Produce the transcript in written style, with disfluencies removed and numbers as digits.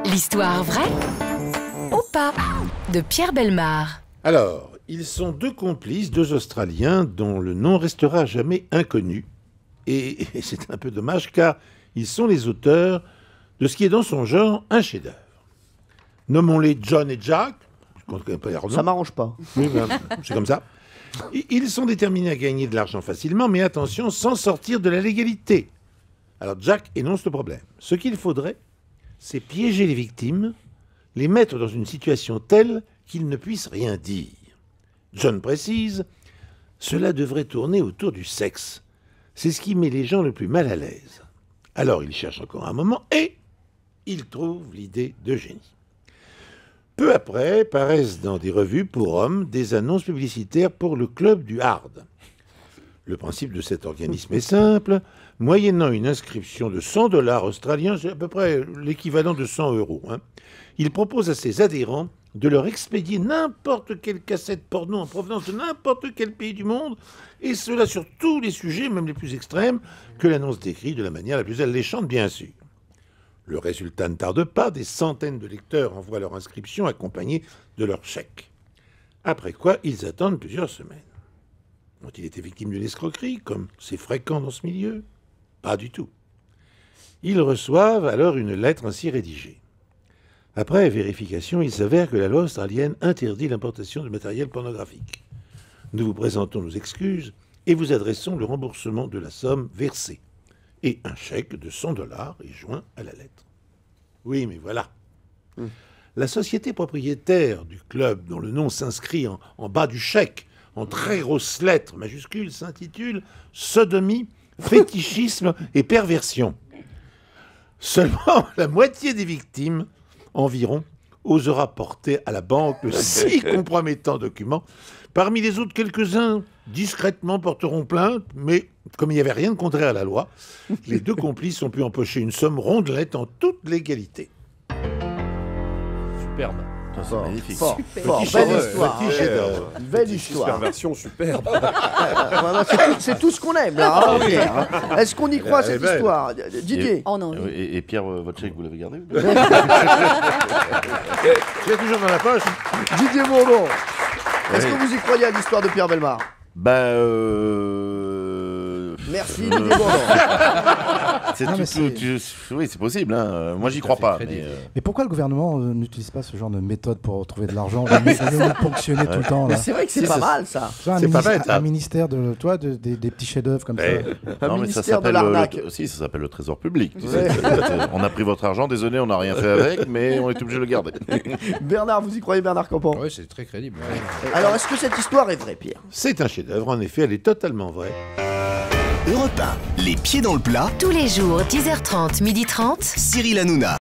L'histoire vraie ou pas de Pierre Bellemare. Alors, ils sont deux complices, deux Australiens dont le nom restera à jamais inconnu. Et c'est un peu dommage car ils sont les auteurs de ce qui est dans son genre un chef-d'œuvre. Nommons-les John et Jack. Je ne connais pas leur nom. Ça m'arrange pas. Oui, ben, c'est comme ça. Ils sont déterminés à gagner de l'argent facilement, mais attention, sans sortir de la légalité. Alors Jack énonce le problème. Ce qu'il faudrait, c'est piéger les victimes, les mettre dans une situation telle qu'ils ne puissent rien dire. John précise, cela devrait tourner autour du sexe. C'est ce qui met les gens le plus mal à l'aise. Alors il cherche encore un moment et il trouve l'idée de génie. Peu après, paraissent dans des revues pour hommes des annonces publicitaires pour le club du hard. Le principe de cet organisme est simple. Moyennant une inscription de 100 $ australiens, c'est à peu près l'équivalent de 100 €, il propose à ses adhérents de leur expédier n'importe quelle cassette porno en provenance de n'importe quel pays du monde, et cela sur tous les sujets, même les plus extrêmes, que l'annonce décrit de la manière la plus alléchante, bien sûr. Le résultat ne tarde pas, des centaines de lecteurs envoient leur inscription accompagnée de leur chèque. Après quoi, ils attendent plusieurs semaines. Ont-ils été victimes d'une escroquerie, comme c'est fréquent dans ce milieu? Pas du tout. Ils reçoivent alors une lettre ainsi rédigée. Après vérification, il s'avère que la loi australienne interdit l'importation de matériel pornographique. Nous vous présentons nos excuses et vous adressons le remboursement de la somme versée. Et un chèque de 100 $ est joint à la lettre. Oui, mais voilà. La société propriétaire du club, dont le nom s'inscrit en bas du chèque, en très grosses lettres majuscules, s'intitule « Sodomie, fétichisme et perversion ». Seulement la moitié des victimes, environ, osera porter à la banque le si compromettant document. Parmi les autres, quelques-uns, discrètement, porteront plainte, mais comme il n'y avait rien de contraire à la loi, les deux complices ont pu empocher une somme rondelette en toute légalité. Superbe. C'est magnifique. Fort, Petit belle chef-d'œuvre, histoire. petit chef-d'œuvre. Belle histoire. Perversion superbe. Voilà, c'est tout ce qu'on aime là. Pierre, hein. Est-ce qu'on y croit Elle est cette belle. histoire, Didier? Oh non, oui. Et Pierre, votre chèque, vous l'avez gardé? Tu l'as toujours dans la poche? Didier Bourdon, est-ce que vous y croyez à l'histoire de Pierre Bellemare? Merci Didier Bourdon. Oui, c'est possible. Hein. Moi, j'y crois pas. Mais pourquoi le gouvernement n'utilise pas ce genre de méthode pour trouver de l'argent? Ça vient nous ponctionner tout le temps. Mais Là. c'est vrai que c'est pas mal ça. Tu vois, C'est pas bête, ça. un ministère de, toi, des petits chefs-d'œuvre comme ça. Un mais ça ministère de s'appelle l'arnaque. si, ça s'appelle le trésor public. Tu Ouais. sais. On a pris votre argent, désolé, on n'a rien fait avec, mais on est obligé de le garder. Bernard, vous y croyez, Bernard Campan? Oui, c'est très crédible. Alors, est-ce que cette histoire est vraie, Pierre? C'est un chef-d'œuvre, en effet, elle est totalement vraie. Europe 1, les pieds dans le plat, Tous les jours, 10h30, 12h30. Cyril Hanouna.